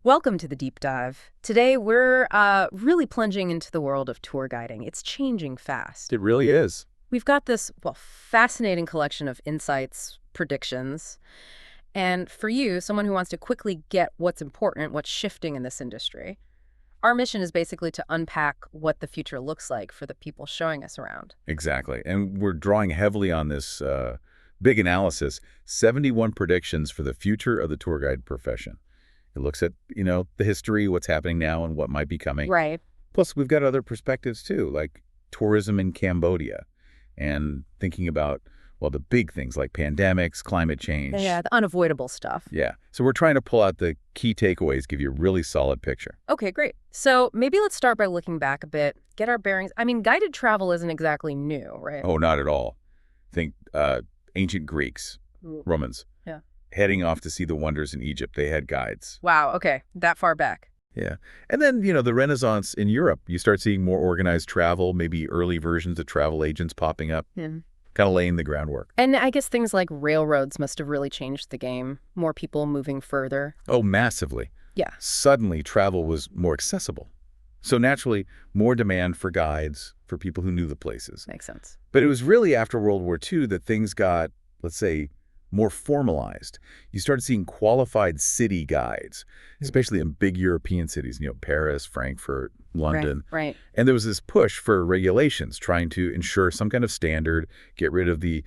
Welcome to the Deep Dive. Today, we're really plunging into the world of tour guiding. It's changing fast. It really is. We've got this, fascinating collection of insights, predictions, and for you, someone who wants to quickly get what's important, what's shifting in this industry, our mission is basically to unpack what the future looks like for the people showing us around. Exactly. And we're drawing heavily on this big analysis, 71 predictions for the future of the tour guide profession. It looks at, the history, what's happening now, and what might be coming. Right. Plus, we've got other perspectives, too, like tourism in Cambodia and thinking about, the big things like pandemics, climate change. Yeah, the unavoidable stuff. Yeah. So we're trying to pull out the key takeaways, give you a really solid picture. Okay, great. So maybe let's start by looking back a bit, get our bearings. I mean, guided travel isn't exactly new, right? Oh, not at all. Think ancient Greeks, Romans. Yeah. Heading off to see the wonders in Egypt. They had guides. Wow, okay, that far back. Yeah. And then, the Renaissance in Europe, you start seeing more organized travel, maybe early versions of travel agents popping up, kind of laying the groundwork. And I guess things like railroads must have really changed the game. More people moving further. Oh, massively. Yeah. Suddenly, travel was more accessible. So naturally, more demand for guides, for people who knew the places. Makes sense. But it was really after World War II that things got, let's say, more formalized. You started seeing qualified city guides, especially in big European cities, Paris, Frankfurt, London. Right. And there was this push for regulations trying to ensure some kind of standard, get rid of the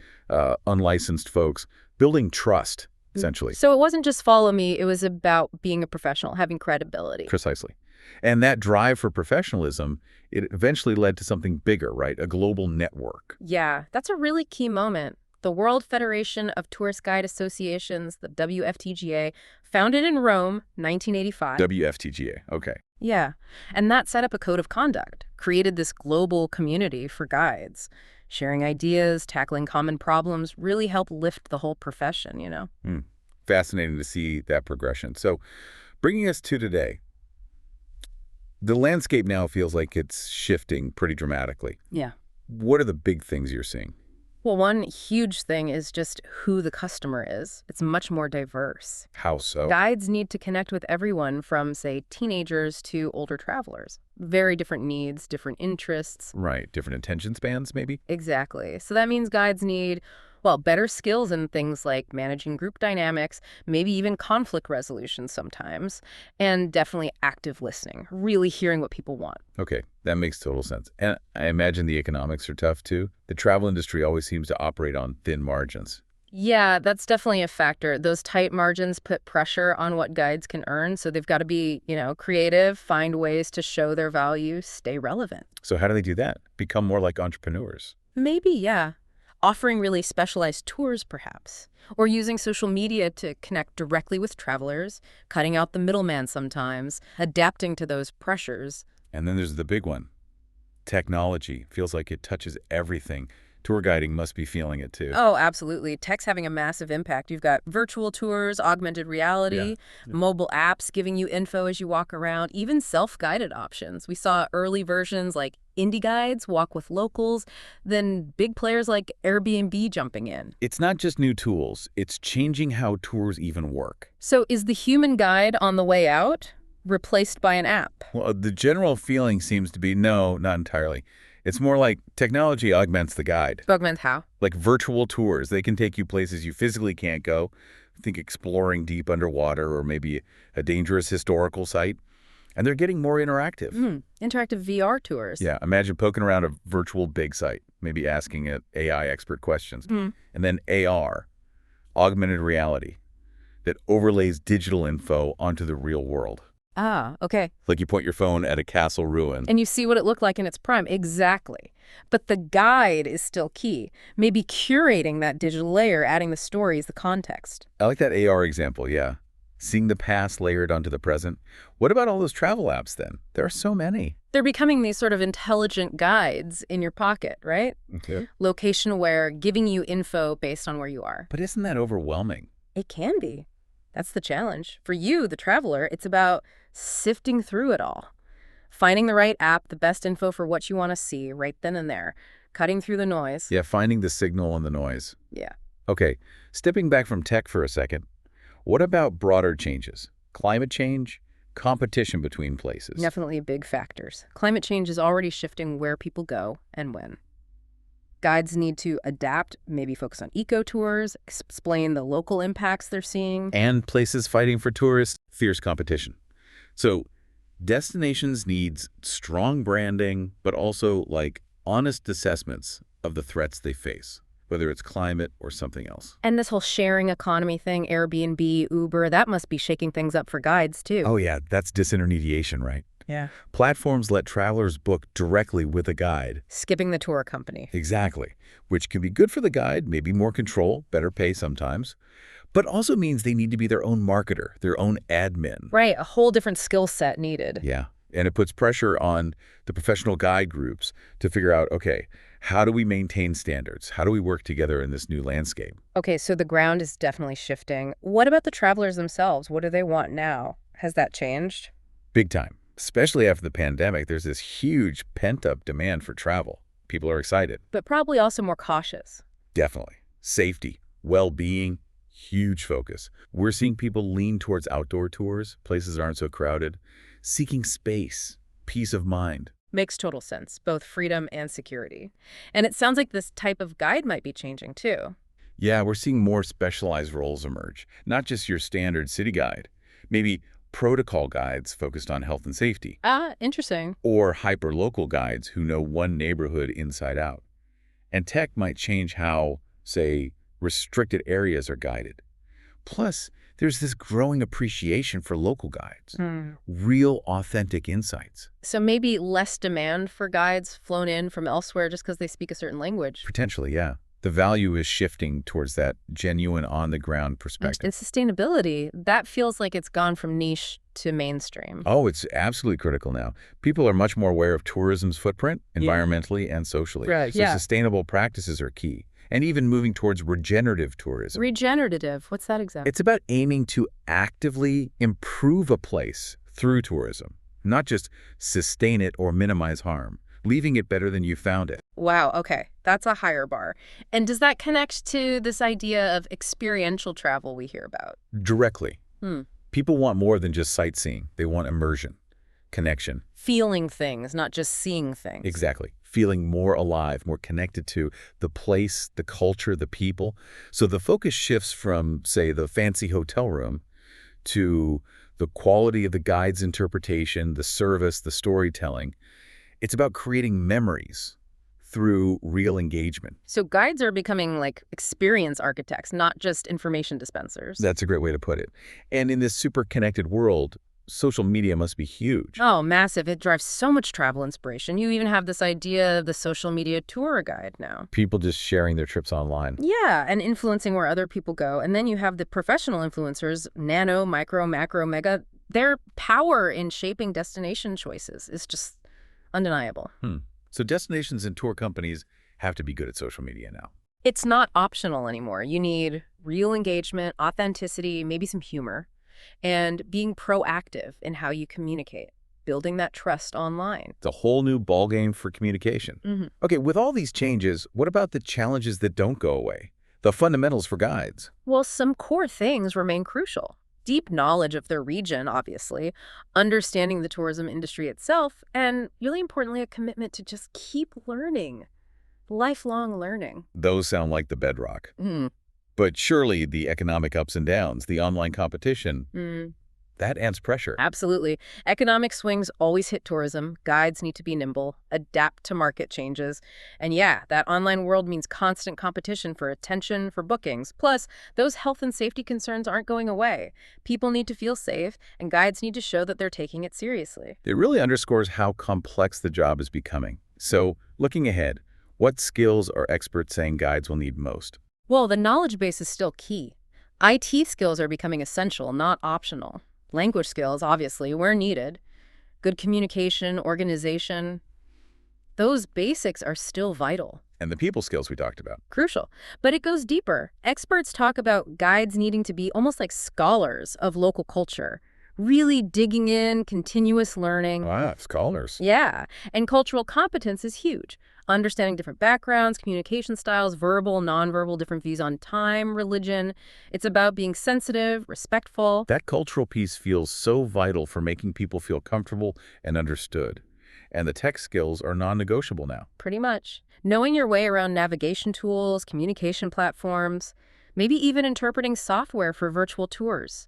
unlicensed folks, building trust, essentially. So it wasn't just follow me, it was about being a professional, having credibility. Precisely. And that drive for professionalism, it eventually led to something bigger, right? A global network. Yeah, that's a really key moment. The World Federation of Tourist Guide Associations, the WFTGA, founded in Rome, 1985. WFTGA, okay. Yeah, and that set up a code of conduct, created this global community for guides. Sharing ideas, tackling common problems really helped lift the whole profession, Fascinating to see that progression. So bringing us to today, the landscape now feels like it's shifting pretty dramatically. Yeah. What are the big things you're seeing? Well, one huge thing is just who the customer is. It's much more diverse. How so? Guides need to connect with everyone from, say, teenagers to older travelers. Very different needs, different interests. Right. Different attention spans, maybe? Exactly. So that means guides need, better skills in things like managing group dynamics, maybe even conflict resolution sometimes, and definitely active listening, really hearing what people want. Okay, that makes total sense. And I imagine the economics are tough, too. The travel industry always seems to operate on thin margins. Yeah, that's definitely a factor. Those tight margins put pressure on what guides can earn, so they've got to be, creative, find ways to show their value, stay relevant. So how do they do that? Become more like entrepreneurs? Maybe, yeah. Offering really specialized tours, perhaps. Or using social media to connect directly with travelers, cutting out the middleman sometimes, adapting to those pressures. And then there's the big one. Technology. Feels like it touches everything. Tour guiding must be feeling it, too. Oh, absolutely. Tech's having a massive impact. You've got virtual tours, augmented reality, mobile apps giving you info as you walk around, even self-guided options. We saw early versions like indie guides, walk with locals, then big players like Airbnb jumping in. It's not just new tools. It's changing how tours even work. So is the human guide on the way out, replaced by an app? Well, the general feeling seems to be no, not entirely. It's more like technology augments the guide. Augment how? Like virtual tours. They can take you places you physically can't go. Think exploring deep underwater or maybe a dangerous historical site. And they're getting more interactive. Interactive VR tours. Yeah, imagine poking around a virtual big site, maybe asking an AI expert questions. And then AR, augmented reality, that overlays digital info onto the real world. Ah, okay. Like you point your phone at a castle ruin. And you see what it looked like in its prime. Exactly. But the guide is still key. Maybe curating that digital layer, adding the stories, the context. I like that AR example, yeah. Seeing the past layered onto the present. What about all those travel apps then? There are so many. They're becoming these sort of intelligent guides in your pocket, right? Okay. Location aware, giving you info based on where you are. But isn't that overwhelming? It can be. That's the challenge. For you, the traveler, it's about sifting through it all. Finding the right app, the best info for what you want to see right then and there. Cutting through the noise. Yeah, finding the signal and the noise. Yeah. Okay, stepping back from tech for a second, what about broader changes? Climate change, competition between places. Definitely big factors. Climate change is already shifting where people go and when. Guides need to adapt, maybe focus on eco-tours, explain the local impacts they're seeing. And places fighting for tourists, fierce competition. So destinations needs strong branding, but also like honest assessments of the threats they face, whether it's climate or something else. And this whole sharing economy thing, Airbnb, Uber, that must be shaking things up for guides too. Oh yeah, that's disintermediation, right? Yeah. Platforms let travelers book directly with a guide. Skipping the tour company. Exactly. Which can be good for the guide, maybe more control, better pay sometimes, but also means they need to be their own marketer, their own admin. Right, a whole different skill set needed. Yeah. And it puts pressure on the professional guide groups to figure out, okay, how do we maintain standards? How do we work together in this new landscape? Okay, so the ground is definitely shifting. What about the travelers themselves? What do they want now? Has that changed? Big time. Especially after the pandemic, there's this huge pent-up demand for travel. People are excited. But probably also more cautious. Definitely. Safety, well-being, huge focus. We're seeing people lean towards outdoor tours, places that aren't so crowded, seeking space, peace of mind. Makes total sense, both freedom and security. And it sounds like this type of guide might be changing too. Yeah, we're seeing more specialized roles emerge, not just your standard city guide. Maybe protocol guides focused on health and safety. Ah, interesting. Or hyper-local guides who know one neighborhood inside out. And tech might change how, say, restricted areas are guided. Plus, there's this growing appreciation for local guides, real authentic insights. So maybe less demand for guides flown in from elsewhere just because they speak a certain language. Potentially, yeah. The value is shifting towards that genuine on-the-ground perspective. And sustainability, that feels like it's gone from niche to mainstream. Oh, it's absolutely critical now. People are much more aware of tourism's footprint, environmentally and socially. Right, so yeah. Sustainable practices are key. And even moving towards regenerative tourism. Regenerative, what's that exactly? It's about aiming to actively improve a place through tourism, not just sustain it or minimize harm, leaving it better than you found it. Wow, okay. That's a higher bar. And does that connect to this idea of experiential travel we hear about? Directly. People want more than just sightseeing. They want immersion, connection. Feeling things, not just seeing things. Exactly. Feeling more alive, more connected to the place, the culture, the people. So the focus shifts from, say, the fancy hotel room to the quality of the guide's interpretation, the service, the storytelling. It's about creating memories through real engagement. So guides are becoming like experience architects, not just information dispensers. That's a great way to put it. And in this super connected world, social media must be huge. Oh, massive. It drives so much travel inspiration. You even have this idea of the social media tour guide now. People just sharing their trips online. Yeah, and influencing where other people go. And then you have the professional influencers, nano, micro, macro, mega. Their power in shaping destination choices is just undeniable. So destinations and tour companies have to be good at social media now. It's not optional anymore. You need real engagement, authenticity, maybe some humor, and being proactive in how you communicate, building that trust online. It's a whole new ballgame for communication. Okay, with all these changes, what about the challenges that don't go away? The fundamentals for guides. Well, some core things remain crucial. Deep knowledge of their region, obviously, understanding the tourism industry itself, and really importantly, a commitment to just keep learning, lifelong learning. Those sound like the bedrock. But surely the economic ups and downs, the online competition, that adds pressure. Absolutely. Economic swings always hit tourism. Guides need to be nimble, adapt to market changes. And yeah, that online world means constant competition for attention, for bookings. Plus, those health and safety concerns aren't going away. People need to feel safe, and guides need to show that they're taking it seriously. It really underscores how complex the job is becoming. So, looking ahead, what skills are experts saying guides will need most? Well, the knowledge base is still key. IT skills are becoming essential, not optional. Language skills, obviously, where needed. Good communication, organization. Those basics are still vital. And the people skills we talked about. Crucial. But it goes deeper. Experts talk about guides needing to be almost like scholars of local culture, Really digging in, continuous learning. Ah, scholars. Yeah, and cultural competence is huge. Understanding different backgrounds, communication styles, verbal, nonverbal, different views on time, religion. It's about being sensitive, respectful. That cultural piece feels so vital for making people feel comfortable and understood. And the tech skills are non-negotiable now. Pretty much. Knowing your way around navigation tools, communication platforms, maybe even interpreting software for virtual tours.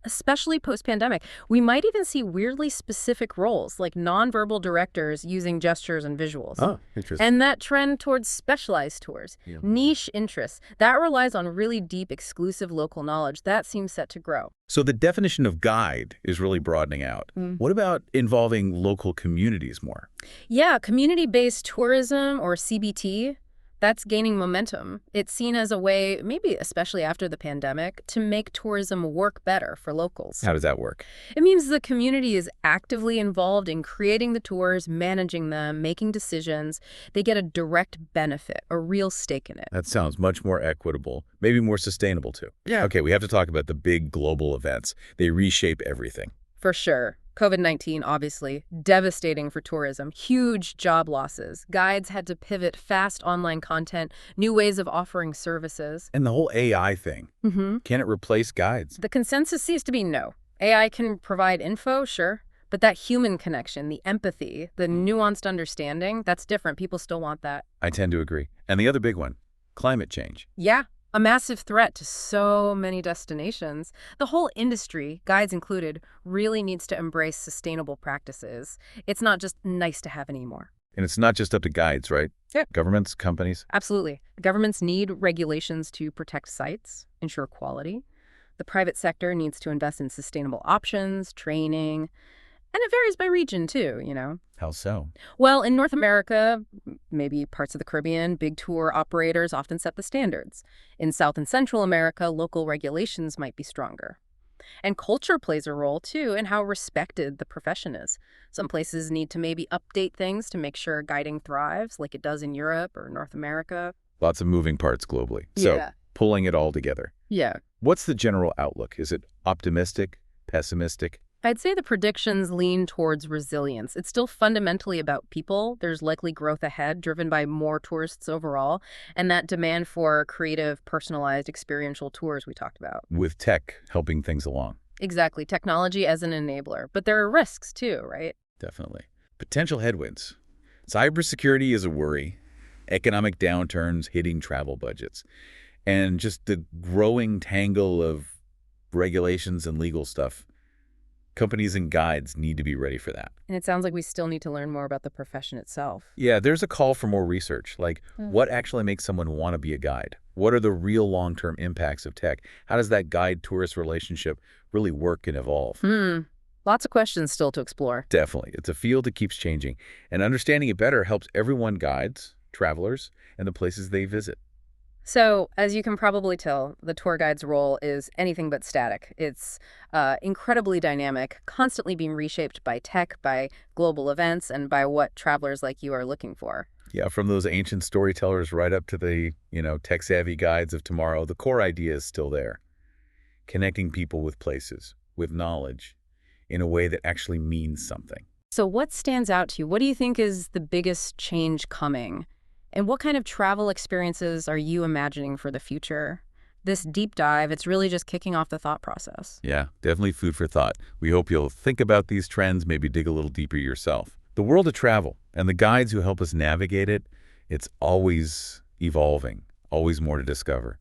Especially post-pandemic, we might even see weirdly specific roles, like nonverbal directors using gestures and visuals. Oh, interesting. And that trend towards specialized tours, Yeah. niche interests, that relies on really deep, exclusive local knowledge, that seems set to grow. So the definition of guide is really broadening out. What about involving local communities more? Yeah, community-based tourism, or CBT, that's gaining momentum. It's seen as a way, maybe especially after the pandemic, to make tourism work better for locals. How does that work? It means the community is actively involved in creating the tours, managing them, making decisions. They get a direct benefit, a real stake in it. That sounds much more equitable, maybe more sustainable too. Yeah. Okay, we have to talk about the big global events. They reshape everything. For sure. COVID-19, obviously, devastating for tourism. Huge job losses. Guides had to pivot fast online content, new ways of offering services. And the whole AI thing, can it replace guides? The consensus seems to be no. AI can provide info, sure, but that human connection, the empathy, the nuanced understanding, that's different. People still want that. I tend to agree. And the other big one, climate change. Yeah, a massive threat to so many destinations. The whole industry, guides included, really needs to embrace sustainable practices. It's not just nice to have anymore. And it's not just up to guides, right? Yeah. Governments, companies. Absolutely. Governments need regulations to protect sites, ensure quality. The private sector needs to invest in sustainable options, training, and it varies by region too, you know. How so? Well, in North America, maybe parts of the Caribbean, big tour operators often set the standards. In South and Central America, local regulations might be stronger. And culture plays a role, too, in how respected the profession is. Some places need to maybe update things to make sure guiding thrives, like it does in Europe or North America. Lots of moving parts globally. So, Yeah. pulling it all together. Yeah. What's the general outlook? Is it optimistic, pessimistic? I'd say the predictions lean towards resilience. It's still fundamentally about people. There's likely growth ahead, driven by more tourists overall, and that demand for creative, personalized, experiential tours we talked about. With tech helping things along. Exactly. Technology as an enabler. But there are risks, too, right? Definitely. Potential headwinds. Cybersecurity is a worry. Economic downturns hitting travel budgets. And just the growing tangle of regulations and legal stuff. Companies and guides need to be ready for that. And it sounds like we still need to learn more about the profession itself. Yeah, there's a call for more research, like what actually makes someone want to be a guide? What are the real long-term impacts of tech? How does that guide-tourist relationship really work and evolve? Lots of questions still to explore. Definitely. It's a field that keeps changing, and understanding it better helps everyone, guides, travelers, and the places they visit. So, as you can probably tell, the tour guide's role is anything but static. It's incredibly dynamic, constantly being reshaped by tech, by global events, and by what travelers like you are looking for. Yeah, from those ancient storytellers right up to the, tech-savvy guides of tomorrow, the core idea is still there. Connecting people with places, with knowledge, in a way that actually means something. So what stands out to you? What do you think is the biggest change coming? And what kind of travel experiences are you imagining for the future? This deep dive, it's really just kicking off the thought process. Yeah, definitely food for thought. We hope you'll think about these trends, maybe dig a little deeper yourself. The world of travel and the guides who help us navigate it, it's always evolving, always more to discover.